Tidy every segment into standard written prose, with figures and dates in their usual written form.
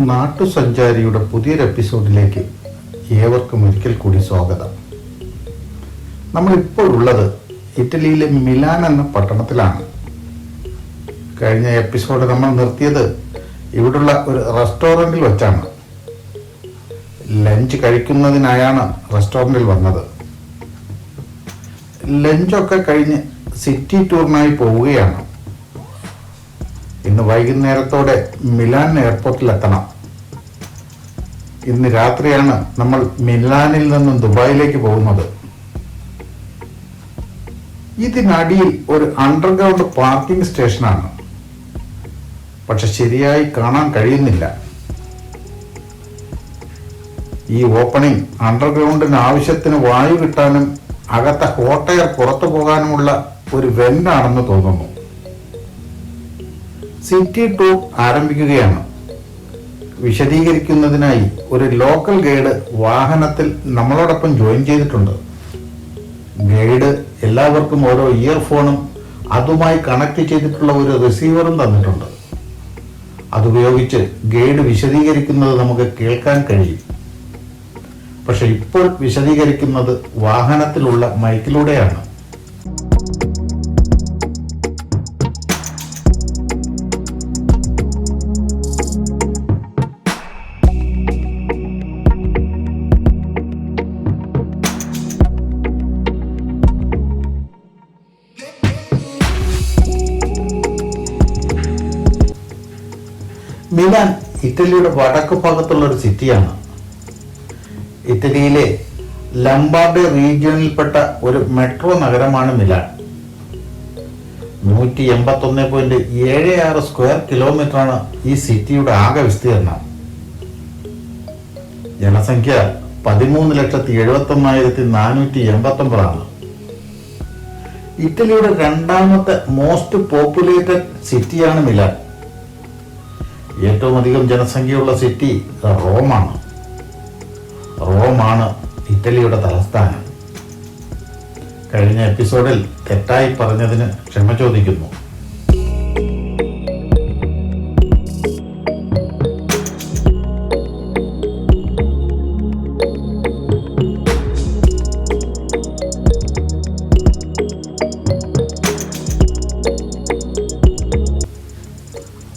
നാട്ടുസഞ്ചാരിയുടെ പുതിയൊരു എപ്പിസോഡിലേക്ക് ഏവർക്കും ഒരിക്കൽ കൂടി സ്വാഗതം. നമ്മളിപ്പോൾ ഉള്ളത് ഇറ്റലിയിലെ മിലാൻ എന്ന പട്ടണത്തിലാണ്. കഴിഞ്ഞ എപ്പിസോഡ് നമ്മൾ നിർത്തിയത് ഇവിടുള്ള ഒരു റെസ്റ്റോറൻറ്റിൽ വെച്ചാണ്. ലഞ്ച് കഴിക്കുന്നതിനായാണ് റെസ്റ്റോറൻറ്റിൽ വന്നത്. ലഞ്ചൊക്കെ കഴിഞ്ഞ് സിറ്റി ടൂറിനായി പോവുകയാണ്. ഇന്ന് വൈകുന്നേരത്തോടെ മിലാൻ എയർപോർട്ടിലെത്തണം. ഇന്ന് രാത്രിയാണ് നമ്മൾ മിലാനിൽ നിന്നും ദുബായിലേക്ക് പോകുന്നത്. ഇതിനടിയിൽ ഒരു അണ്ടർഗ്രൗണ്ട് പാർക്കിംഗ് സ്റ്റേഷനാണ്, പക്ഷെ ശരിയായി കാണാൻ കഴിയുന്നില്ല. ഈ ഓപ്പണിംഗ് അണ്ടർഗ്രൗണ്ടിന് ആവശ്യത്തിന് വായു കിട്ടാനും അകത്തെ ഹോട്ട് എയർ പുറത്തു പോകാനുമുള്ള ഒരു വെന്റാണെന്ന് തോന്നുന്നു. സിറ്റി ടൂർ ആരംഭിക്കുകയാണ്. വിശദീകരിക്കുന്നതിനായി ഒരു ലോക്കൽ ഗൈഡ് വാഹനത്തിൽ നമ്മളോടൊപ്പം ജോയിൻ ചെയ്തിട്ടുണ്ട്. ഗൈഡ് എല്ലാവർക്കും ഓരോ ഇയർഫോണും അതുമായി കണക്ട് ചെയ്തിട്ടുള്ള ഒരു റിസീവറും തന്നിട്ടുണ്ട്. അതുപയോഗിച്ച് ഗൈഡ് വിശദീകരിക്കുന്നത് നമുക്ക് കേൾക്കാൻ കഴിയും. പക്ഷെ ഇപ്പോൾ വിശദീകരിക്കുന്നത് വാഹനത്തിലുള്ള മൈക്കിലൂടെയാണ്. മിലാൻ ഇറ്റലിയുടെ വടക്ക് ഭാഗത്തുള്ള ഒരു സിറ്റിയാണ്. ഇറ്റലിയിലെ ലംബാർഡി റീജിയനിൽപ്പെട്ട ഒരു മെട്രോ നഗരമാണ് മിലാൻ. 181.76 സ്ക്വയർ കിലോമീറ്ററാണ് ഈ സിറ്റിയുടെ ആകെ വിസ്തീർണം. ജനസംഖ്യ 13,71,489 ആണ്. ഇറ്റലിയുടെ രണ്ടാമത്തെ മോസ്റ്റ് പോപ്പുലേറ്റഡ് സിറ്റിയാണ് മിലാൻ. ഏറ്റവും അധികം ജനസംഖ്യയുള്ള സിറ്റി റോമാണ്. റോമാണ് ഇറ്റലിയുടെ തലസ്ഥാനം. കഴിഞ്ഞ എപ്പിസോഡിൽ തെറ്റായി പറഞ്ഞതിന് ക്ഷമ ചോദിക്കുന്നു.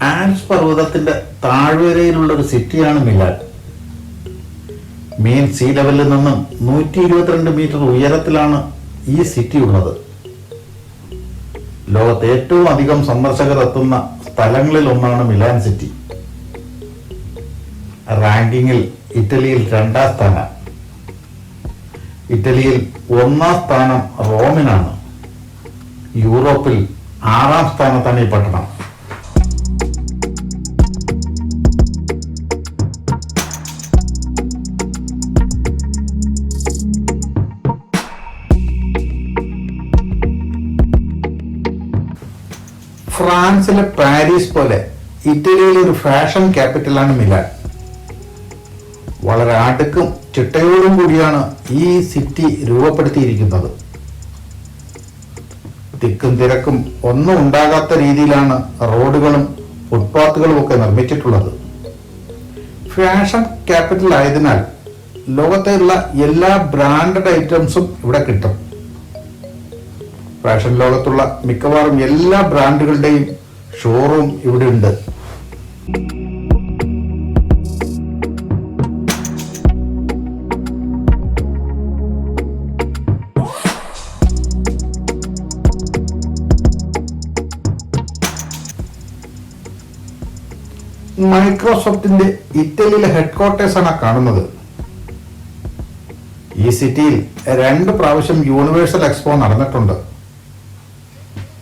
ആൽപ്സ് പർവ്വതത്തിന്റെ താഴ്വരയിലുള്ള ഒരു സിറ്റിയാണ് മിലാൻ. മെയിൻ സീ ലെവലിൽ നിന്നും 122 മീറ്റർ ഉയരത്തിലാണ് ഈ സിറ്റി ഉള്ളത്. ലോകത്ത് ഏറ്റവും അധികം സന്ദർശകർ എത്തുന്ന സ്ഥലങ്ങളിൽ ഒന്നാണ് മിലാൻ സിറ്റി. റാങ്കിങ്ങിൽ ഇറ്റലിയിൽ 2ാം സ്ഥാനം. ഇറ്റലിയിൽ 1ാം സ്ഥാനം റോമിനാണ്. യൂറോപ്പിൽ 6ാം സ്ഥാനത്താണ് ഈ പട്ടണം. ഫ്രാൻസിലെ പാരീസ് പോലെ ഇറ്റലിയിലെ ഒരു ഫാഷൻ ക്യാപിറ്റലാണ് മിലാൻ. വളരെ അടുക്കും ചിട്ടയോടും കൂടിയാണ് ഈ സിറ്റി രൂപപ്പെടുത്തിയിരിക്കുന്നത്. തിക്കും തിരക്കും ഒന്നും ഉണ്ടാകാത്ത രീതിയിലാണ് റോഡുകളും ഫുട്പാത്തുകളും ഒക്കെ നിർമ്മിച്ചിട്ടുള്ളത്. ഫാഷൻ ക്യാപിറ്റൽ ആയതിനാൽ ലോകത്തെയുള്ള എല്ലാ ബ്രാൻഡഡ് ഐറ്റംസും ഇവിടെ കിട്ടും. ഫാഷൻ ലോകത്തുള്ള മിക്കവാറും എല്ലാ ബ്രാൻഡുകളുടെയും ഷോറൂം ഇവിടെ ഉണ്ട്. മൈക്രോസോഫ്റ്റിന്റെ ഇറ്റലിയിലെ ഹെഡ്ക്വാർട്ടേഴ്സ് ആണ് കാണുന്നത്. ഈ സിറ്റിയിൽ 2 പ്രാവശ്യം യൂണിവേഴ്സൽ എക്സ്പോ നടന്നിട്ടുണ്ട്.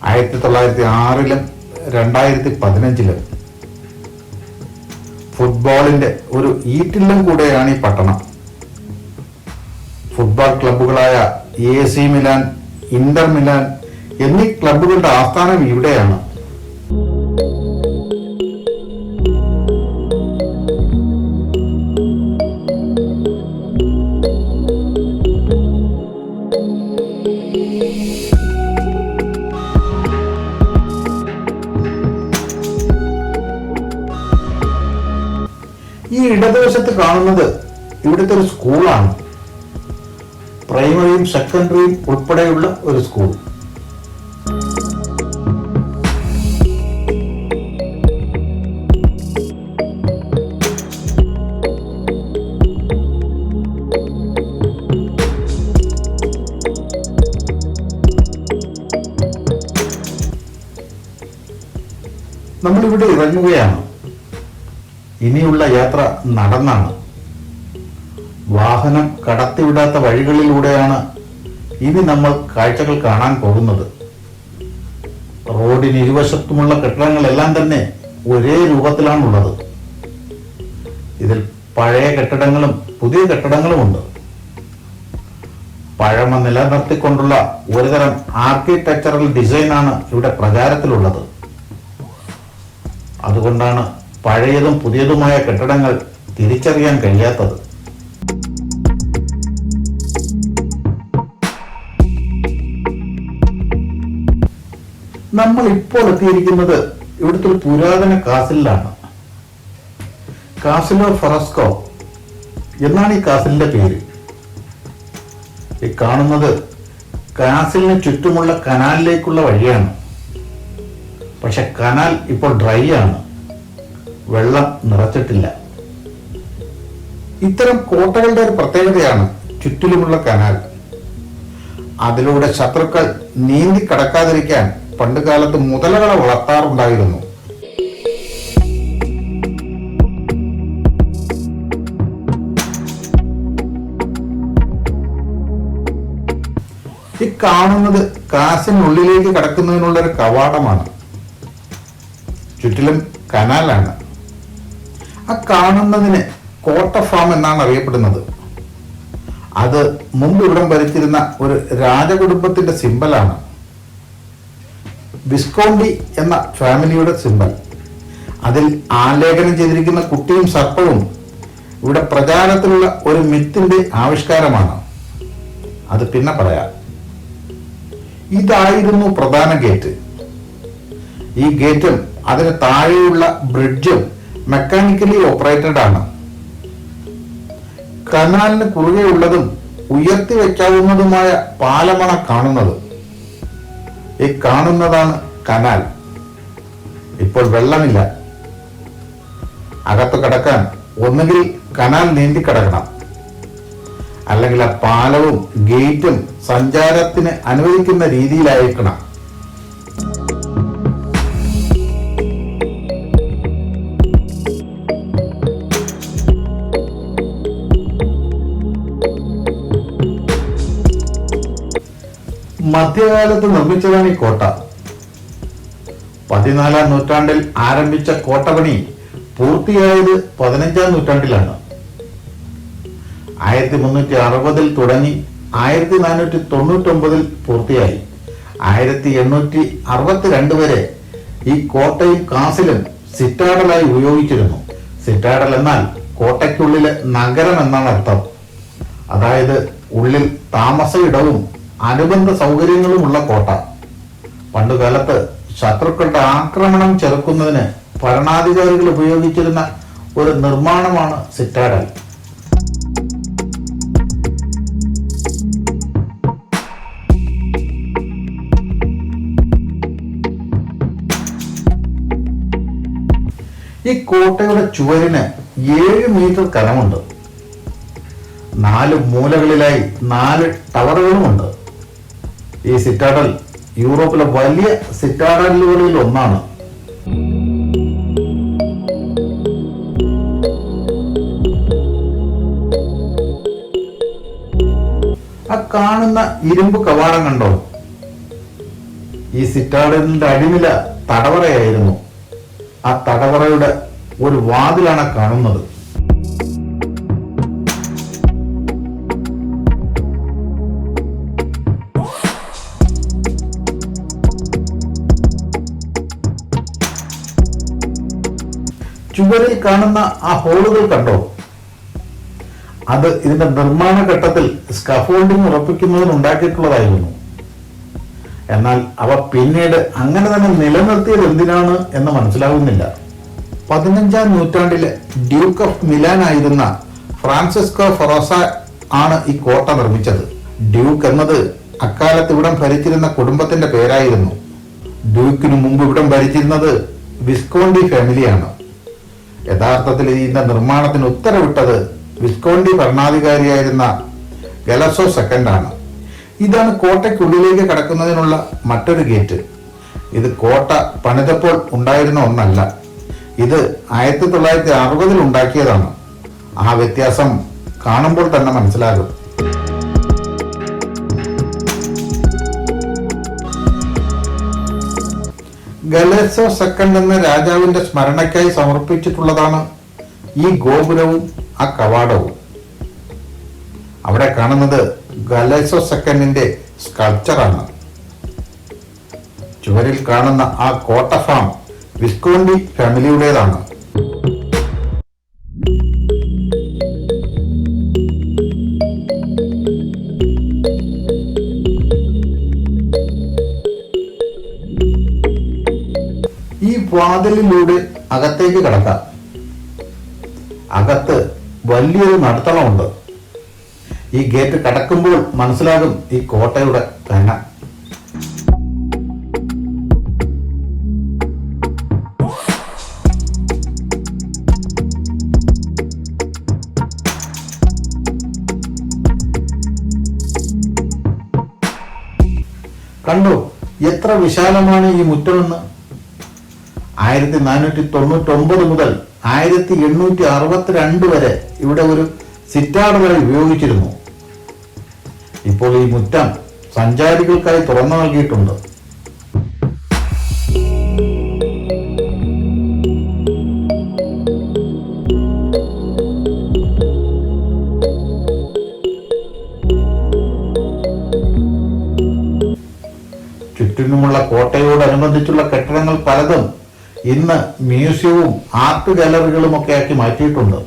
1906-ലും 2015-ലും. ഫുട്ബോളിന്റെ ഒരു ഈറ്റില്ലം കൂടെയാണ് ഈ പട്ടണം. ഫുട്ബോൾ ക്ലബ്ബുകളായ AC മിലാൻ, ഇന്റർ മിലാൻ എന്നീ ക്ലബ്ബുകളുടെ ആസ്ഥാനം ഇവിടെയാണ്. ഈ ഇടതുവശത്ത് കാണുന്നത് ഇവിടുത്തെ ഒരു സ്കൂളാണ്. പ്രൈമറിയും സെക്കൻഡറിയും ഉൾപ്പെടെയുള്ള ഒരു സ്കൂൾ. നമ്മളിവിടെ ഇറങ്ങുകയാണ്. ഇനിയുള്ള യാത്ര നടന്നാണ്. വാഹനം കടത്തിവിടാത്ത വഴികളിലൂടെയാണ് ഇനി നമ്മൾ കാഴ്ചകൾ കാണാൻ പോകുന്നത്. റോഡിന് ഇരുവശത്തുമുള്ള കെട്ടിടങ്ങളെല്ലാം തന്നെ ഒരേ രൂപത്തിലാണുള്ളത്. ഇതിൽ പഴയ കെട്ടിടങ്ങളും പുതിയ കെട്ടിടങ്ങളുമുണ്ട്. പഴമ നിലനിർത്തിക്കൊണ്ടുള്ള ഒരുതരം ആർക്കിടെക്ചറൽ ഡിസൈനാണ് ഇവിടെ പ്രചാരത്തിലുള്ളത്. അതുകൊണ്ടാണ് പഴയതും പുതിയതുമായ കെട്ടിടങ്ങൾ തിരിച്ചറിയാൻ കഴിയാത്തത്. നമ്മൾ ഇപ്പോൾ എത്തിയിരിക്കുന്നത് ഇവിടുത്തെ ഒരു പുരാതന കാസിലാണ്. കാസിലോ ഫറസ്കോ എന്നാണ് ഈ കാസിലിന്റെ പേര്. ഈ കാണുന്നത് കാസിലിന് ചുറ്റുമുള്ള കനാലിലേക്കുള്ള വഴിയാണ്. പക്ഷെ കനാൽ ഇപ്പോൾ ഡ്രൈ ആണ്, വെള്ളം നിറച്ചിട്ടില്ല. ഇത്തരം കോട്ടകളുടെ ഒരു പ്രത്യേകതയാണ് ചുറ്റിലുമുള്ള കനാൽ. അതിലൂടെ ശത്രുക്കൾ നീന്തി കടക്കാതിരിക്കാൻ പണ്ടുകാലത്ത് മുതലകളെ വളർത്താറുണ്ടായിരുന്നു. ഈ കാണുന്നത് കാസിനുള്ളിലേക്ക് കടക്കുന്നതിനുള്ള ഒരു കവാടമാണ്. ചുറ്റിലും കനാലാണ്. ആ കാണുന്നതിന് കോട്ട ഫാം എന്നാണ് അറിയപ്പെടുന്നത്. അത് മുമ്പ് ഇവിടം ഭരിച്ചിരുന്ന ഒരു രാജകുടുംബത്തിന്റെ സിമ്പലാണ്. വിസ്കോണ്ടി എന്ന ഫാമിലിയുടെ സിമ്പൽ. അതിൽ ആലേഖനം ചെയ്തിരിക്കുന്ന കുട്ടിയും സർപ്പവും ഇവിടെ പ്രചാരത്തിലുള്ള ഒരു മിത്തിന്റെ ആവിഷ്കാരമാണ്. അത് പിന്നെ പറയാം. ഇതായിരുന്നു പ്രധാന ഗേറ്റ്. ഈ ഗേറ്റും അതിന് താഴെയുള്ള ബ്രിഡ്ജും മെക്കാനിക്കലി ഓപ്പറേറ്റഡ് ആണ്. കനാലിന് കുറുകെയുള്ളതും ഉയർത്തി വയ്ക്കാവുന്നതുമായ പാലമാണ് കാണുന്നത്. ഈ കാണുന്നതാണ് കനാൽ. ഇപ്പോൾ വെള്ളമില്ല. അകത്ത് കടക്കാൻ ഒന്നുകിൽ കനാൽ നീന്തി കടക്കണം, അല്ലെങ്കിൽ ആ പാലവും ഗേറ്റും സഞ്ചാരത്തിന് അനുവദിക്കുന്ന രീതിയിലായിരിക്കണം. മധ്യകാലത്ത് നിർമ്മിച്ചതാണ് ഈ കോട്ട. 14-ാം നൂറ്റാണ്ടിൽ ആരംഭിച്ച കോട്ടപണി പൂർത്തിയായത് 15-ാം നൂറ്റാണ്ടിലാണ്. 1360 തുടങ്ങി 1499 പൂർത്തിയായി. 1862 വരെ ഈ കോട്ടയും കാസിലും സിറ്റാഡലായി ഉപയോഗിച്ചിരുന്നു. സിറ്റാഡൽ എന്നാൽ കോട്ടയ്ക്കുള്ളിലെ നഗരം എന്നാണ് അർത്ഥം. അതായത് ഉള്ളിൽ താമസ ഇടവും അനുബന്ധ സൗകര്യങ്ങളുമുള്ള കോട്ട. പണ്ടുകാലത്ത് ശത്രുക്കളുടെ ആക്രമണം ചെറുക്കുന്നതിന് ഭരണാധികാരികൾ ഉപയോഗിച്ചിരുന്ന ഒരു നിർമ്മാണമാണ് സിറ്റാഡൽ. ഈ കോട്ടയുടെ ചുവരിന് 7 മീറ്റർ കനമുണ്ട്. 4 മൂലകളിലായി 4 ടവറുകളുമുണ്ട്. ഈ സിറ്റാഡൽ യൂറോപ്പിലെ വലിയ സിറ്റാഡലുകളിൽ ഒന്നാണ്. ആ കാണുന്ന ഇരുമ്പ് കവാടം കണ്ടോ? ഈ സിറ്റാഡലിന്റെ അടിനില തടവറയായിരുന്നു. ആ തടവറയുടെ ഒരു വാതിലാണ് കാണുന്നത്. ചുവരിൽ കാണുന്ന ആ ഹോളുകൾ കണ്ടോ? അത് ഇതിന്റെ നിർമ്മാണ ഘട്ടത്തിൽ സ്കഫോൾഡിംഗ് ഉറപ്പിക്കുന്നതിന് ഉണ്ടാക്കിയിട്ടുള്ളതായിരുന്നു. എന്നാൽ അവ പിന്നീട് അങ്ങനെ തന്നെ നിലനിർത്തിയത് എന്തിനാണ് എന്ന് മനസ്സിലാകുന്നില്ല. 15-ാം നൂറ്റാണ്ടിലെ ഡ്യൂക്ക് ഓഫ് മിലാൻ ആയിരുന്ന ഫ്രാൻസിസ്കോ ഫെറോസ ആണ് ഈ കോട്ട നിർമ്മിച്ചത്. ഡ്യൂക്ക് എന്നത് അക്കാലത്ത് ഇവിടം ഭരിച്ചിരുന്ന കുടുംബത്തിന്റെ പേരായിരുന്നു. ഡ്യൂക്കിന് മുമ്പ് ഇവിടം ഭരിച്ചിരുന്നത് വിസ്കോണ്ടി ഫാമിലിയാണ്. യഥാർത്ഥത്തിൽ ഇതിന്റെ നിർമ്മാണത്തിന് ഉത്തരവിട്ടത് വിസ്കോണ്ടി ഭരണാധികാരിയായിരുന്ന ഗലസോ സെക്കൻഡ് ആണ്. ഇതാണ് കോട്ടയ്ക്കുള്ളിലേക്ക് കടക്കുന്നതിനുള്ള മറ്റൊരു ഗേറ്റ്. ഇത് കോട്ട പണിതപ്പോൾ ഉണ്ടായിരുന്ന ഒന്നല്ല. ഇത് 1960 ഉണ്ടാക്കിയതാണ്. ആ വ്യത്യാസം കാണുമ്പോൾ തന്നെ മനസ്സിലാകും. ഗലേസോ സെക്കൻഡ് എന്ന രാജാവിന്റെ സ്മരണയ്ക്കായി സമർപ്പിച്ചിട്ടുള്ളതാണ് ഈ ഗോപുരവും ആ കവാടവും. അവിടെ കാണുന്നത് ഗലേസോ സെക്കൻഡിന്റെ സ്കൾപ്ചറാണ്. ചുവരിൽ കാണുന്ന ആ കോട്ട ഫാം വിസ്കോണ്ടി ഫാമിലിയുടേതാണ്. ഈ വാതിലിലൂടെ അകത്തേക്ക് കടക്കാം. അകത്ത് വലിയൊരു നടുത്തളമുണ്ട്. ഈ ഗേറ്റ് കടക്കുമ്പോൾ മനസ്സിലാകും ഈ കോട്ടയുടെ കന. കണ്ടോ എത്ര വിശാലമാണ് ഈ മുറ്റമെന്ന്. 1499 മുതൽ 1862 വരെ ഇവിടെ ഒരു സിറ്റാഡ് വരെ ഉപയോഗിച്ചിരുന്നു. ഇപ്പോൾ ഈ മുറ്റം സഞ്ചാരികൾക്കായി തുറന്നു നൽകിയിട്ടുണ്ട്. ചുറ്റിനുമുള്ള കോട്ടയോടനുബന്ധിച്ചുള്ള കെട്ടിടങ്ങൾ പലതും ഇന്ന് മ്യൂസിയവും ആർട്ട് ഗാലറികളും ഒക്കെ ആക്കി മാറ്റിയിട്ടുണ്ട്.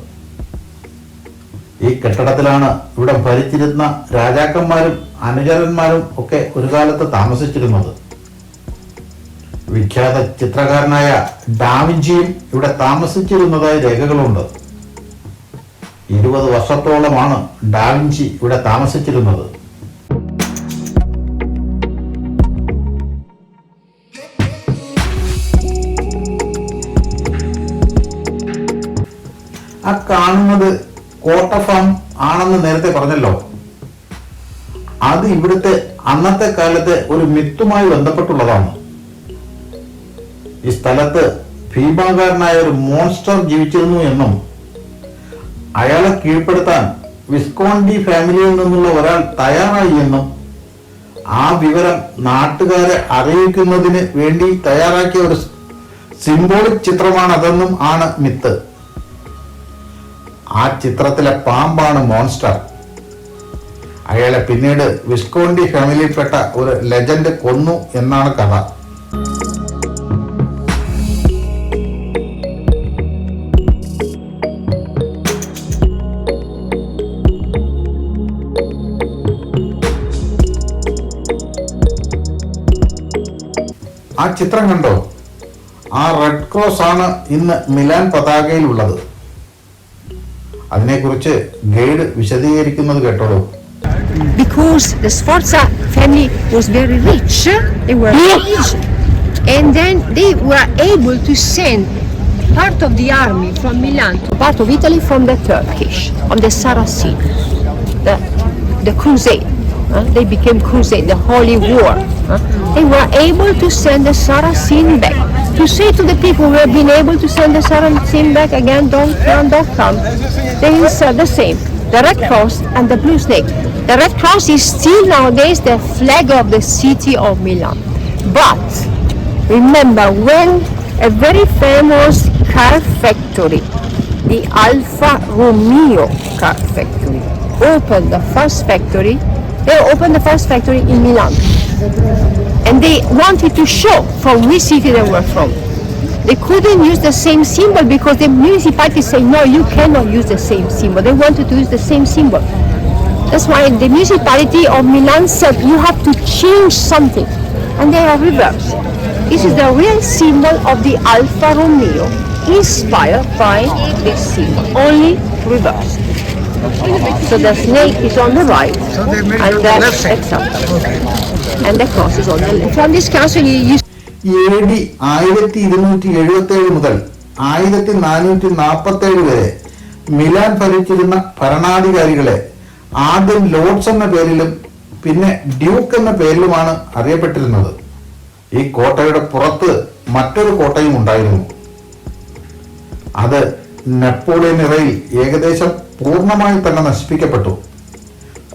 ഈ കെട്ടിടത്തിലാണ് ഇവിടെ ഭരിച്ചിരുന്ന രാജാക്കന്മാരും അനുചരന്മാരും ഒക്കെ ഒരു കാലത്ത് താമസിച്ചിരുന്നത്. വിഖ്യാത ചിത്രകാരനായ ഡാവിഞ്ചിയും ഇവിടെ താമസിച്ചിരുന്നതായി രേഖകളുണ്ട്. 20 വർഷത്തോളമാണ് ഡാവിഞ്ചി ഇവിടെ താമസിച്ചിരുന്നത്. ആ കാണുന്നത് കോട്ട ഫാം ആണെന്ന് നേരത്തെ പറഞ്ഞല്ലോ. അത് ഇവിടുത്തെ അന്നത്തെ കാലത്തെ ഒരു മിത്തുമായി ബന്ധപ്പെട്ടുള്ളതാണ്. ഈ സ്ഥലത്ത് ഭീമാകാരനായ ഒരു മോൺസ്റ്റർ ജീവിച്ചിരുന്നു എന്നും അയാളെ കീഴ്പ്പെടുത്താൻ വിസ്കോണ്ടി ഫാമിലിയിൽ നിന്നുള്ള ഒരാൾ തയ്യാറായി എന്നും ആ വിവരം നാട്ടുകാരെ അറിയിക്കുന്നതിന് വേണ്ടി തയ്യാറാക്കിയ ഒരു സിംബോളിക് ചിത്രമാണതെന്നും ആണ് മിത്ത്. ആ ചിത്രത്തിലെ പാമ്പാണ് മോൺസ്റ്റർ. അയാളെ പിന്നീട് വിസ്കോണ്ടി ഫാമിലിയിൽപ്പെട്ട ഒരു ലെജൻഡ് കൊന്നു എന്നാണ് കഥ. ആ ചിത്രം കണ്ടോ? ആ റെഡ് ക്രോസ് ആണ് ഇന്ന് മിലാൻ പതാകയിലുള്ളത്. അതിനെക്കുറിച്ച് ഗൈഡ് വിശദീകരിക്കുന്നത് കേട്ടോളൂ. Because the Sforza family was very rich, they were rich, and then they were able to send part of the army from Milan to part of Italy from the Turkish, on the Saracen, the crusade. They became crusade, the holy war. They were able to send the Saracen back. To say to the people who have been able to send the Saracen back again, don't come. They said the same, the Red Cross and the Blue Snake. The Red Cross is still nowadays the flag of the city of Milan. But remember, when a very famous car factory, the Alfa Romeo car factory, opened the first factory, they opened the first factory in Milan. And they wanted to show from which city they were from. They couldn't use the same symbol because the municipality said, no, you cannot use the same symbol. They wanted to use the same symbol. That's why the municipality of Milan said, you have to change something. And they are reversed. This is the real symbol of the Alfa Romeo. inspired by this scene, only reversed. So the snake is on the right, and the exactly, and the cross is on the left. From this castle, you AD 1277 മുതൽ 1447 വരെ Milan ഭരിച്ചിരുന്ന ഭരണാധികാരികളെ ആദ്യം Lord's എന്ന പേരിലും പിന്നെ Duke എന്ന പേരിലുമാണ് അറിയപ്പെട്ടിരുന്നത്. ഈ കോട്ടയുടെ പുറത്ത് മറ്റൊരു കോട്ടയും ഉണ്ടായിരുന്നു. അത് നെപ്പോളിയൻ ഇറയിൽ ഏകദേശം പൂർണ്ണമായി തന്നെ നശിപ്പിക്കപ്പെട്ടു.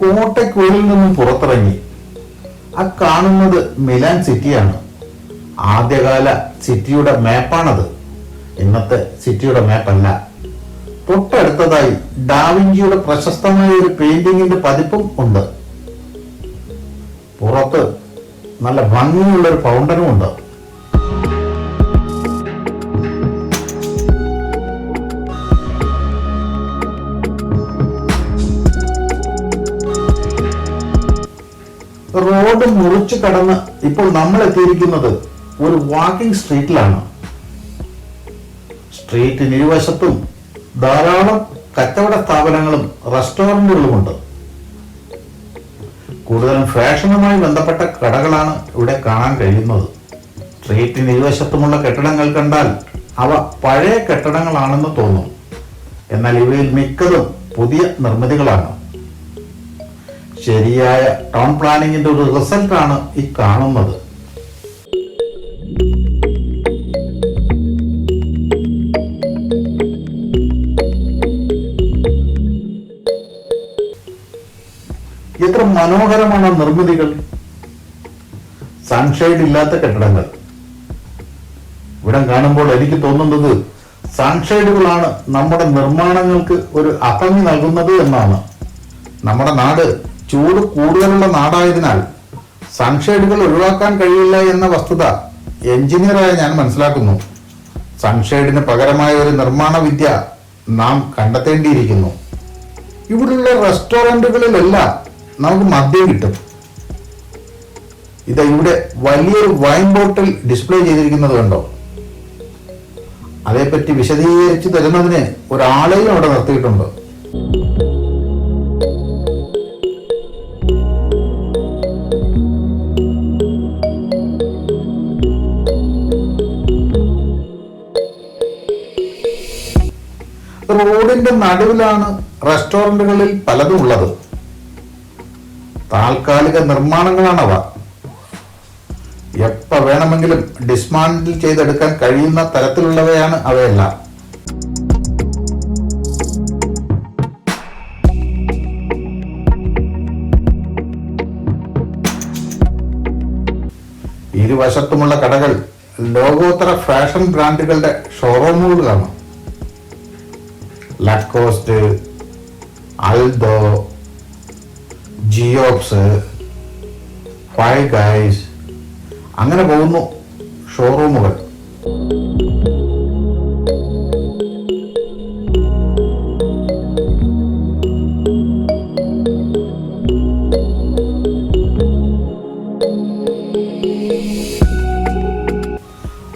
കോട്ടയ്ക്കുള്ളിൽ നിന്നും പുറത്തിറങ്ങി ആ കാണുന്നത് മിലാൻ സിറ്റിയാണ്. ആദ്യകാല സിറ്റിയുടെ മാപ്പാണത്, ഇന്നത്തെ സിറ്റിയുടെ മാപ്പല്ല. തൊട്ടടുത്തതായി ഡാവിഞ്ചിയുടെ പ്രശസ്തമായ ഒരു പെയിന്റിങ്ങിന്റെ പതിപ്പും ഉണ്ട്. പുറത്ത് നല്ല ഭംഗിയുള്ള ഒരു ഫൗണ്ടനും ഉണ്ട്. റോഡ് മുറിച്ചു കടന്ന് ഇപ്പോൾ നമ്മൾ എത്തിയിരിക്കുന്നത് ഒരു വാക്കിംഗ് സ്ട്രീറ്റിലാണ്. സ്ട്രീറ്റിന് ഇരുവശത്തും ധാരാളം കച്ചവട സ്ഥാപനങ്ങളും റെസ്റ്റോറന്റുകളുമുണ്ട്. കൂടുതലും ഫാഷനുമായി ബന്ധപ്പെട്ട കടകളാണ് ഇവിടെ കാണാൻ കഴിയുന്നത്. സ്ട്രീറ്റിന് ഇരുവശത്തുമുള്ള കെട്ടിടങ്ങൾ കണ്ടാൽ അവ പഴയ കെട്ടിടങ്ങളാണെന്ന് തോന്നും. എന്നാൽ ഇവയിൽ മിക്കതും പുതിയ നിർമ്മിതികളാണ്. ശരിയായ ടൗൺ പ്ലാനിങ്ങിന്റെ ഒരു റിസൾട്ടാണ് ഈ കാണുന്നത്. എത്ര മനോഹരമാണ് നിർമ്മിതികൾ. സൺഷെയ്ഡ് ഇല്ലാത്ത കെട്ടിടങ്ങൾ. ഇവിടം കാണുമ്പോൾ എനിക്ക് തോന്നുന്നത് സൺഷെയ്ഡുകളാണ് നമ്മുടെ നിർമ്മാണങ്ങൾക്ക് ഒരു അഭംഗി നൽകുന്നത് എന്നാണ്. നമ്മുടെ നാട് ചൂട് കൂടുതലുള്ള നാടായതിനാൽ സൺഷെയ്ഡുകൾ ഒഴിവാക്കാൻ കഴിയില്ല എന്ന വസ്തുത എഞ്ചിനീയറായ ഞാൻ മനസ്സിലാക്കുന്നു. സൺഷെയ്ഡിന് പകരമായ ഒരു നിർമ്മാണ വിദ്യ നാം കണ്ടെത്തേണ്ടിയിരിക്കുന്നു. ഇവിടെയുള്ള റെസ്റ്റോറന്റുകളിലെല്ലാം നമുക്ക് മദ്യം കിട്ടും. ഇവിടെ വലിയൊരു വൈൻ ബോട്ടിൽ ഡിസ്പ്ലേ ചെയ്തിരിക്കുന്നത് കണ്ടോ? അതേപ്പറ്റി വിശദീകരിച്ച് തരുന്നതിന് ഒരാളെയും അവിടെ നിർത്തിയിട്ടുണ്ട്. റോഡിന്റെ നടുവിലാണ് റെസ്റ്റോറന്റുകളിൽ പലതും ഉള്ളത്. താൽക്കാലിക നിർമ്മാണങ്ങളാണവ. എപ്പ വേണമെങ്കിലും ഡിസ്മാൻഡിൽ ചെയ്തെടുക്കാൻ കഴിയുന്ന തരത്തിലുള്ളവയാണ് അവയെല്ലാം. ഇരുവശത്തുമുള്ള കടകൾ ലോകോത്തര ഫാഷൻ ബ്രാൻഡുകളുടെ ഷോറൂമുകളാണ്. ലക്കോസ്റ്റ്, അൽദോ, ജിയോപ്സ്, ഫൈവ് ഗൈസ്, അങ്ങനെ പോകുന്നു ഷോറൂമുകൾ.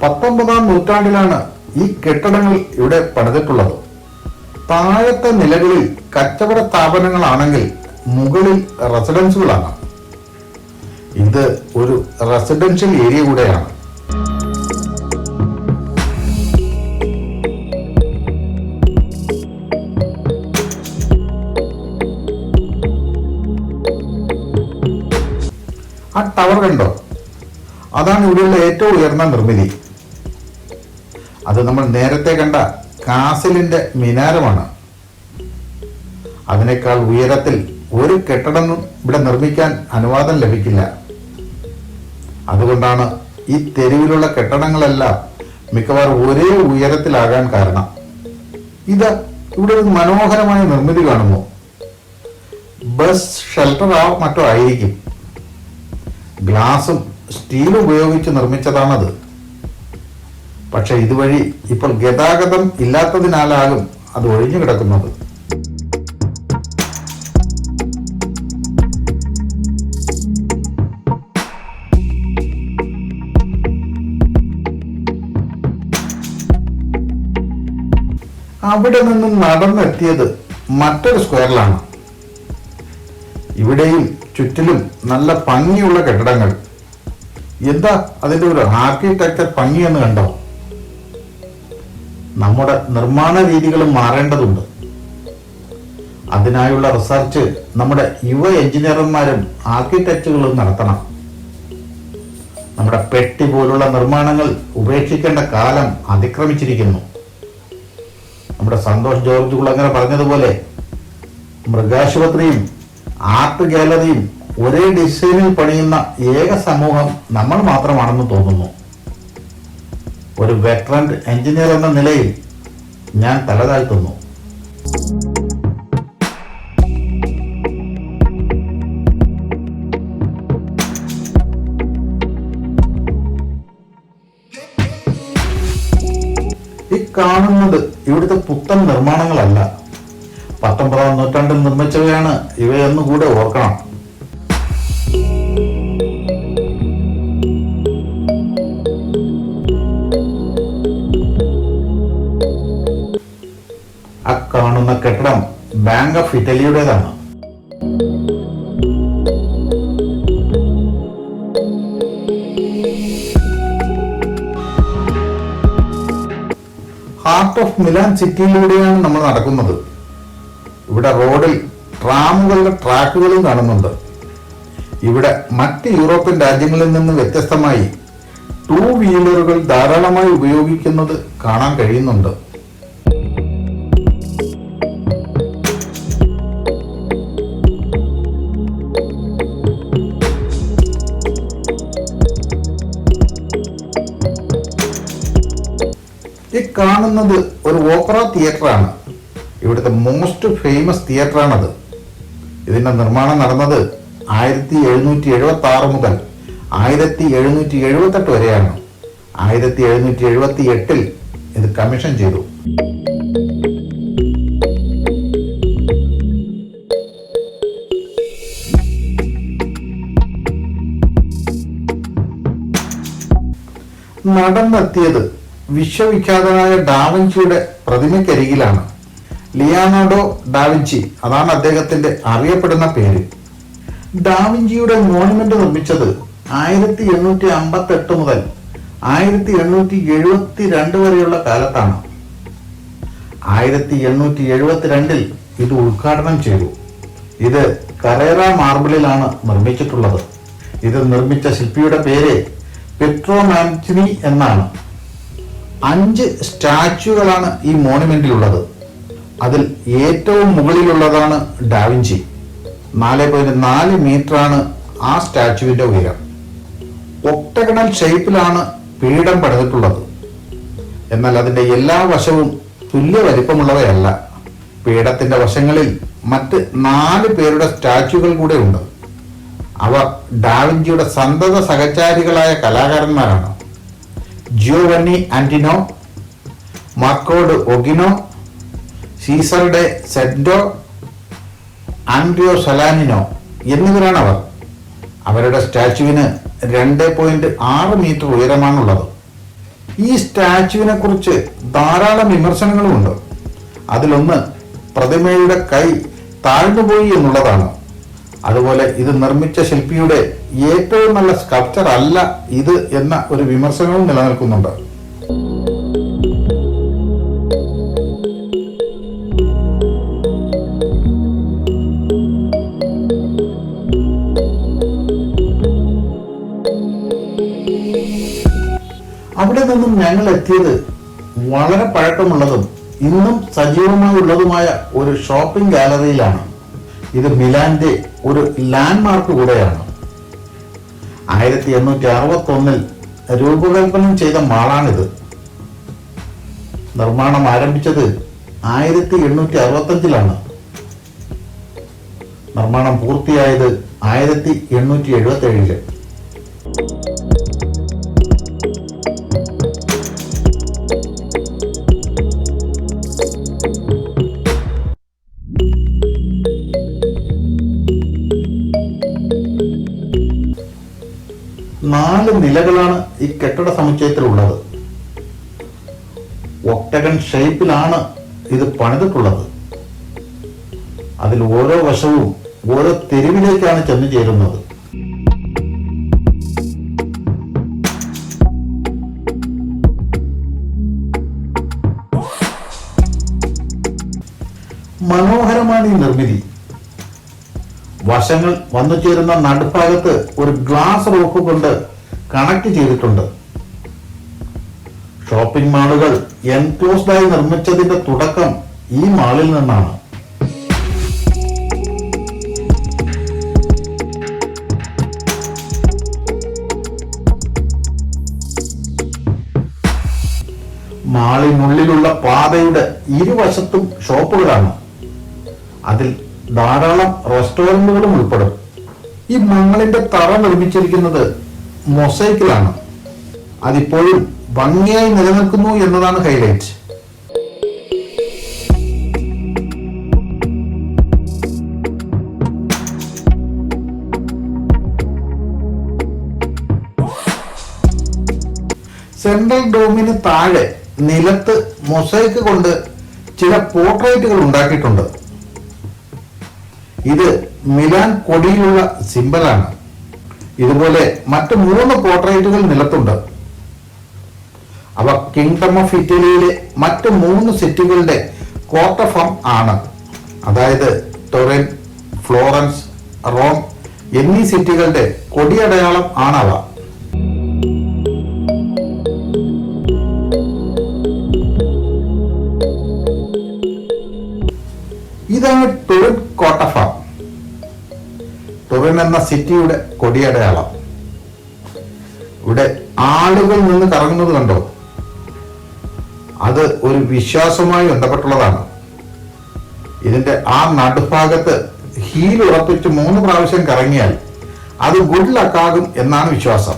പത്തൊമ്പതാം നൂറ്റാണ്ടിലാണ് ഈ കെട്ടിടങ്ങൾ ഇവിടെ പണിതിട്ടുള്ളത്. താഴത്തെ നിലകളിൽ കച്ചവട സ്ഥാപനങ്ങളാണെങ്കിൽ മുകളിൽ റെസിഡൻസുകളാണ്. ഇത് ഒരു റെസിഡൻഷ്യൽ ഏരിയ കൂടെയാണ്. ആ ടവർ കണ്ടോ? അതാണ് ഇവിടെയുള്ള ഏറ്റവും ഉയർന്ന നിർമ്മിതി. അത് നമ്മൾ നേരത്തെ കണ്ട കാസിലിന്റെ മിനാരമാണ്. അതിനേക്കാൾ ഉയരത്തിൽ ഒരു കെട്ടിടം ഇവിടെ നിർമ്മിക്കാൻ അനുവാദം ലഭിക്കില്ല. അതുകൊണ്ടാണ് ഈ തെരുവിലുള്ള കെട്ടിടങ്ങളെല്ലാം മിക്കവാറും ഒരേ ഉയരത്തിലാകാൻ കാരണം. ഇത് ഇവിടെ ഒരു മനോഹരമായ നിർമ്മിതി കാണുന്നു. ബസ് ഷെൽട്ടറോ മറ്റോ ആയിരിക്കും. ഗ്ലാസും സ്റ്റീലും ഉപയോഗിച്ച് നിർമ്മിച്ചതാണത്. പക്ഷെ ഇതുവഴി ഇപ്പോൾ ഗതാഗതം ഇല്ലാത്തതിനാലാകും അത് ഒഴിഞ്ഞു കിടക്കുന്നത്. അവിടെ നിന്നും നടന്നെത്തിയത് മറ്റൊരു സ്ക്വയറിലാണ്. ഇവിടെയും ചുറ്റിലും നല്ല ഭംഗിയുള്ള കെട്ടിടങ്ങൾ. എന്താ അതിൻ്റെ ഒരു ആർക്കിടെക്ചർ ഭംഗിയെന്ന് കണ്ടോ? നമ്മുടെ നിർമ്മാണ രീതികളും മാറേണ്ടതുണ്ട്. അതിനായുള്ള റിസർച്ച് നമ്മുടെ യുവ എഞ്ചിനീയർമാരും ആർക്കിടെക്റ്റുകളും നടത്തണം. നമ്മുടെ പെട്ടി പോലുള്ള നിർമ്മാണങ്ങൾ ഉപേക്ഷിക്കേണ്ട കാലം അതിക്രമിച്ചിരിക്കുന്നു. നമ്മുടെ സന്തോഷ് ജോർജ് കുളങ്ങര പറഞ്ഞതുപോലെ മൃഗാശുപത്രിയും ആർട്ട് ഗാലറിയും ഒരേ ഡിസൈനിൽ പണിയുന്ന ഏക സമൂഹം നമ്മൾ മാത്രമാണെന്ന് തോന്നുന്നു. ഒരു വെറ്ററൻ എഞ്ചിനീയർ എന്ന നിലയിൽ ഞാൻ തലതാഴ്ത്തുന്നു. ഈ കാണുന്നത് ഇവിടുത്തെ പുത്തൻ നിർമ്മാണങ്ങളല്ല, 19-ാം നൂറ്റാണ്ടിൽ നിർമ്മിച്ചവയാണ് ഇവയെന്ന് കൂടെ ഓർക്കണം. ആ കാണുന്ന കെട്ടിടം ബാങ്ക് ഓഫ് ഇറ്റലിയുടേതാണ്. ഹാർട്ട് ഓഫ് മിലാൻ സിറ്റിയിലൂടെയാണ് നമ്മൾ നടക്കുന്നത്. ഇവിടെ റോഡിൽ ട്രാമുകളുടെ ട്രാക്കുകളും കാണുന്നുണ്ട്. ഇവിടെ മറ്റ് യൂറോപ്യൻ രാജ്യങ്ങളിൽ നിന്ന് വ്യത്യസ്തമായി 2 വീലറുകൾ ധാരാളമായി ഉപയോഗിക്കുന്നത് കാണാൻ കഴിയുന്നുണ്ട്. ഈ കാണുന്നത് ഒരു ഓപ്പറ തിയേറ്ററാണ്. ഇവിടുത്തെ മോസ്റ്റ് ഫേമസ് തിയേറ്ററാണത്. ഇതിന്റെ നിർമ്മാണം നടന്നത് 1776 മുതൽ 1778 വരെയാണ്. 1778 ഇത് കമ്മീഷൻ ചെയ്തു. നടന്നെത്തിയത് വിശ്വവിഖ്യാതനായ ഡാവിഞ്ചിയുടെ പ്രതിമയ്ക്കരികിലാണ്. ലിയോനാർഡോ ഡാവിഞ്ചി, അതാണ് അദ്ദേഹത്തിന്റെ അറിയപ്പെടുന്ന പേര്. ഡാവിഞ്ചിയുടെ മോണുമെന്റ് നിർമ്മിച്ചത് 1858 മുതൽ 1872 വരെയുള്ള കാലത്താണ്. 1872 ഇത് ഉദ്ഘാടനം ചെയ്തു. ഇത് കറേറ മാർബിളിലാണ് നിർമ്മിച്ചിട്ടുള്ളത്. ഇത് നിർമ്മിച്ച ശില്പിയുടെ പേര് പെട്രോ മാഞ്ചിനി എന്നാണ്. 5 സ്റ്റാച്യുകളാണ് ഈ മോണുമെന്റിലുള്ളത്. അതിൽ ഏറ്റവും മുകളിലുള്ളതാണ് ഡാവിഞ്ചി. 4.4 മീറ്ററാണ് ആ സ്റ്റാച്യുവിന്റെ ഉയരം. ഒക്ടഗണൽ ഷേപ്പിലാണ് പീഠം പണിതിട്ടുള്ളത്. എന്നാൽ അതിന്റെ എല്ലാ വശവും തുല്യ വലിപ്പമുള്ളവയല്ല. പീഠത്തിന്റെ വശങ്ങളിൽ മറ്റ് 4 പേരുടെ സ്റ്റാച്യുകൾ കൂടെ ഉണ്ട്. അവർ ഡാവിഞ്ചിയുടെ സന്തത സഹചാരികളായ കലാകാരന്മാരാണ്. ജിയോവന്നി ആന്റിനോ, മാർക്കോ ഡെ ഒഗിനോ, സീസർ ഡെ സെന്റോ, ആൻഡ്രിയോ സലാനിനോ എന്നിവരാണ് അവർ. അവരുടെ സ്റ്റാച്യുവിന് 2.6 മീറ്റർ ഉയരമാണുള്ളത്. ഈ സ്റ്റാച്യുവിനെ കുറിച്ച് ധാരാളം വിമർശനങ്ങളുമുണ്ട്. അതിലൊന്ന് പ്രതിമയുടെ കൈ താഴ്ന്നുപോയി എന്നുള്ളതാണ്. അതുപോലെ ഇത് നിർമ്മിച്ച ശില്പിയുടെ ഏറ്റവും നല്ല സ്കൾപ്ചർ അല്ല ഇത് എന്ന ഒരു വിമർശനവും നിലനിൽക്കുന്നുണ്ട്. അവിടെ നിന്നും ഞങ്ങൾ എത്തിയത് വളരെ പഴക്കമുള്ളതും ഇന്നും സജീവമായി ഉള്ളതുമായ ഒരു ഷോപ്പിംഗ് ഗാലറിയിലാണ്. ഇത് മിലാന്റെ ഒരു ലാൻഡ്മാർക്ക് കൂടെയാണ്. 1861 രൂപകൽപ്പന ചെയ്ത മാളാണിത്. നിർമ്മാണം ആരംഭിച്ചത് 1865 നിർമ്മാണം പൂർത്തിയായത് 1877. നാല് നിലകളാണ് ഈ കെട്ടിട സമുച്ചയത്തിലുള്ളത്. ഒക്ടഗൺ ഷേപ്പിലാണ് ഇത് പണിതിട്ടുള്ളത്. അതിൽ ഓരോ വശവും ഓരോ തെരുവിലേക്കാണ് ചെന്നു ചേരുന്നത്. മനോഹരമാണ് ഈ നിർമ്മിതി. വശങ്ങൾ വന്നു ചേരുന്ന നടുഭാഗത്ത് ഒരു ഗ്ലാസ് റൂഫ് കൊണ്ട് കണക്ട് ചെയ്തിട്ടുണ്ട്. ഷോപ്പിംഗ് മാളുകൾ എൻക്ലോസ്ഡായി നിർമ്മിച്ചതിന്റെ തുടക്കം ഈ മാളിൽ നിന്നാണ്. മാളിനുള്ളിലുള്ള പാതയുടെ ഇരുവശത്തും ഷോപ്പുകളാണ്. അതിൽ ധാരാളം റെസ്റ്റോറന്റുകളും ഉൾപ്പെടും. ഈ മാളിന്റെ തറ നിർമ്മിച്ചിരിക്കുന്നത് മൊസൈക്കിലാണ്. അതിപ്പോഴും ഭംഗിയായി നിലനിൽക്കുന്നു എന്നതാണ് ഹൈലൈറ്റ്. സെൻട്രൽ ഡോമിന് താഴെ നിലത്ത് മൊസൈക്ക് കൊണ്ട് ചില പോർട്രേറ്റുകൾ ഉണ്ടാക്കിയിട്ടുണ്ട്. ഇത് മിലാൻ കൊടിയിലുള്ള സിംബലാണ്. ഇതുപോലെ മറ്റ് 3 പോർട്രേറ്റുകൾ നിലത്തുണ്ട്. അവ കിങ്ഡം ഓഫ് ഇറ്റലിയിലെ മറ്റ് 3 സിറ്റികളുടെ കോട്ട് ഓഫ് ആം ആണ്. അതായത് ടൊറിൻ, ഫ്ലോറൻസ്, റോം എന്നീ സിറ്റികളുടെ കൊടിയടയാളം ആണവ. ഇതാണ് ടൊറിൻ കോട്ട് ഓഫ് ആം. ടൊറിൻ എന്ന സിറ്റിയുടെ കൊടിയടയാളം. ഇവിടെ ആളുകൾ നിന്ന് കറങ്ങുന്നത് കണ്ടോ? അത് ഒരു വിശ്വാസവുമായി ബന്ധപ്പെട്ടുള്ളതാണ്. ഇതിന്റെ ആ നടുഭാഗത്ത് ഹീൽ ഉറപ്പിച്ച് 3 പ്രാവശ്യം കറങ്ങിയാൽ അത് ഗുഡ് ലക്കാകും എന്നാണ് വിശ്വാസം.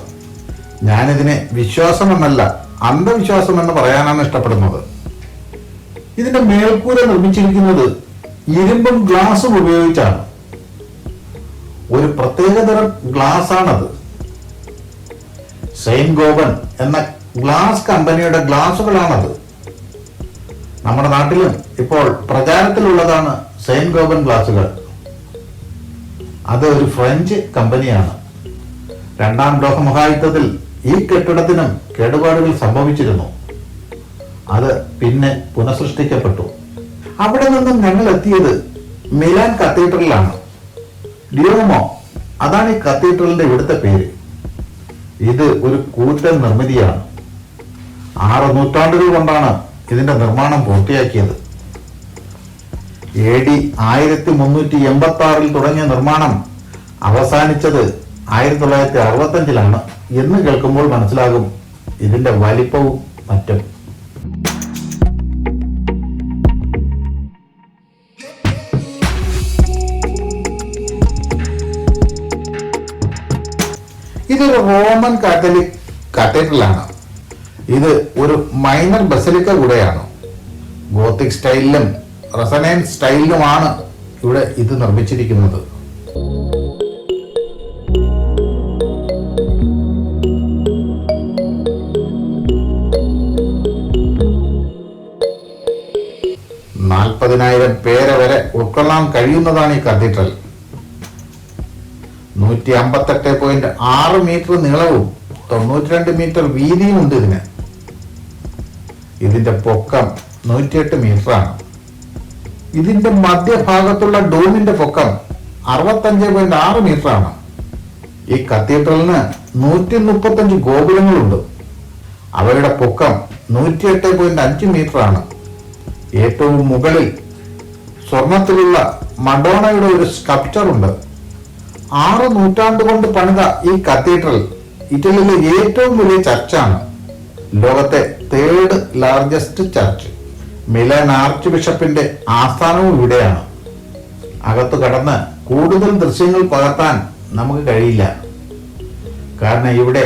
ഞാനിതിനെ വിശ്വാസം എന്നല്ല, അന്ധവിശ്വാസം എന്ന് പറയാനാണ് ഇഷ്ടപ്പെടുന്നത്. ഇതിന്റെ മേൽക്കൂര നിർമ്മിച്ചിരിക്കുന്നത് ഇരുമ്പും ഗ്ലാസും ഉപയോഗിച്ചാണ്. ഒരു പ്രത്യേകതരം ഗ്ലാസ് ആണത്. സെയിന്റ് ഗോബൻ എന്ന ഗ്ലാസ് കമ്പനിയുടെ ഗ്ലാസുകളാണത്. നമ്മുടെ നാട്ടിലും ഇപ്പോൾ പ്രചാരത്തിലുള്ളതാണ് സെയിന്റ് ഗോബൻ ഗ്ലാസുകൾ. അത് ഒരു ഫ്രഞ്ച് കമ്പനിയാണ്. 2ാം ലോക മഹായുദ്ധത്തിൽ ഈ കെട്ടിടത്തിനും കേടുപാടുകൾ സംഭവിച്ചിരുന്നു. അത് പിന്നെ പുനഃസൃഷ്ടിക്കപ്പെട്ടു. അവിടെ നിന്നും ഞങ്ങൾ എത്തിയത് മിലാൻ കത്തീഡ്രലിലാണ്. ഡിയോമോ, അതാണ് ഈ കത്തീഡ്രലിന്റെ ഇവിടുത്തെ പേര്. ഇത് ഒരു കൂറ്റൻ നിർമ്മിതിയാണ്. 6 നൂറ്റാണ്ടുകൾ കൊണ്ടാണ് ഇതിന്റെ നിർമ്മാണം പൂർത്തിയാക്കിയത്. AD 1386 തുടങ്ങിയ നിർമ്മാണം അവസാനിച്ചത് 1965 എന്ന് കേൾക്കുമ്പോൾ മനസ്സിലാകും ഇതിന്റെ വലിപ്പവും മറ്റും. ഇതൊരു റോമൻ കാത്തലിക് കത്തീഡ്രലാണ്. ഇത് ഒരു മൈനർ ബസലിക്ക കൂടെയാണ്. ഗോത്തിക് സ്റ്റൈലിലും റെസനൻസ് സ്റ്റൈലിലുമാണ് ഇവിടെ ഇത് നിർമ്മിച്ചിരിക്കുന്നത്. $40,000 പേരെ വരെ ഉൾക്കൊള്ളാൻ കഴിയുന്നതാണ് ഈ കത്തീഡ്രൽ. 158.6 മീറ്റർ നീളവും 92 മീറ്റർ വീതിയും ഉണ്ട് ഇതിന്. ഇതിന്റെ പൊക്കം 108 മീറ്ററാണ്. ഇതിന്റെ മധ്യഭാഗത്തുള്ള ഡോമിന്റെ പൊക്കം 65.6 മീറ്ററാണ്. ഈ കത്തീഡ്രലിന് 135 ഗോപുരങ്ങളുണ്ട്. അവയുടെ പൊക്കം 108.5 മീറ്ററാണ്. ഏറ്റവും മുകളിൽ സ്വർണത്തിലുള്ള മഡോണയുടെ ഒരു സ്കൾപ്ചർ ഉണ്ട്. 6 നൂറ്റാണ്ട് കൊണ്ട് പണിത ഈ കത്തീഡ്രൽ ഇറ്റലിയിലെ ഏറ്റവും വലിയ ചർച്ചാണ്. ലോകത്തെ 3rd largest church. Milan arch ബിഷപ്പിന്റെ ആസ്ഥാനവും ഇവിടെയാണ്. അകത്തു കടന്ന് കൂടുതൽ ദൃശ്യങ്ങൾ പകർത്താൻ നമുക്ക് കഴിയില്ല. കാരണം ഇവിടെ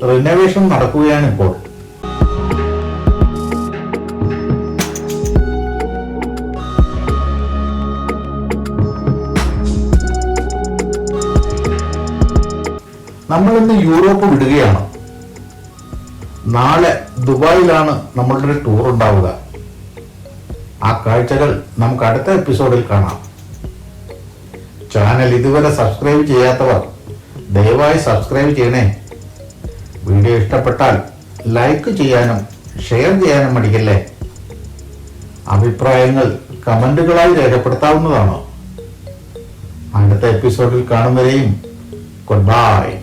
റിനോവേഷൻ നടക്കുകയാണ് ഇപ്പോൾ. നമ്മൾ ഇന്ന് യൂറോപ്പ് വിടുകയാണ്. നാളെ ദുബായിലാണ് നമ്മളുടെ ടൂർ ഉണ്ടാവുക. ആ കാഴ്ചകൾ നമുക്ക് അടുത്ത എപ്പിസോഡിൽ കാണാം. ചാനൽ ഇതുവരെ സബ്സ്ക്രൈബ് ചെയ്യാത്തവർ ദയവായി സബ്സ്ക്രൈബ് ചെയ്യണേ. വീഡിയോ ഇഷ്ടപ്പെട്ടാൽ ലൈക്ക് ചെയ്യാനും ഷെയർ ചെയ്യാനും മടിക്കല്ലേ. അഭിപ്രായങ്ങൾ കമന്റുകളായി രേഖപ്പെടുത്താവുന്നതാണ്. അടുത്ത എപ്പിസോഡിൽ കാണും വരെയും ഗുഡ് ബൈ.